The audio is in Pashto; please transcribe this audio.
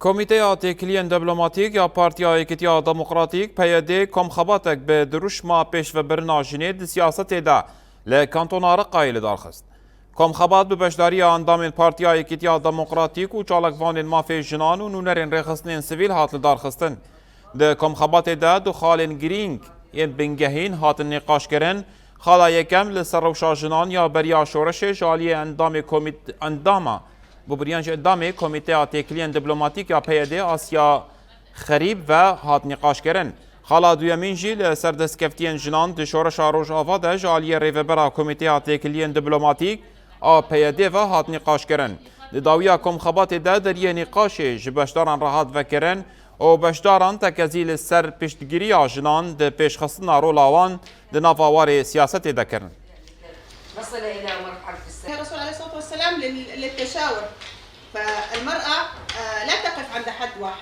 کمیته تکلیه دیپلماتیک یا پارتیا یکیتیا دموکراتیک پیاده کمخباتک به دروشما پیش و برناجینه دی سیاست دا لکانتونا رقایل دارخست. کمخبات به بشداری اندام پارتیا یکیتیا دموکراتیک و چالکوان مافی جنان و نونرین رخصتین سویل هاتل دارخستن. ده کمخبات دا دو خالن گرینگ این بنگهین هاتل نقاش کرن خالا یکم لسروشا جنان یا بریا شورش جالی اندام ببریانج اندام کمیته تکلیه دیپلماتیک یا پیاده آسیا خریب و هات نقاش کرن. خالا دویمین جیل سردستکفتین جنان دی شورش روش آواده جالی ریوبرا کمیته تکلیه دیپلماتیک آ پیاده و هات نقاش کرن. دی داویا کمخبات دا دریه نقاش جبشداران راحت وکرن و بشداران تکزیل سر پشتگیری آجنان دی پیشخستن رولاوان دی نافاوار سیاست دکرن. وصل إلى مرحلة الرسول عليه الصلاة والسلام للتشاور، فالمرأة لا تقف عند حد واحد.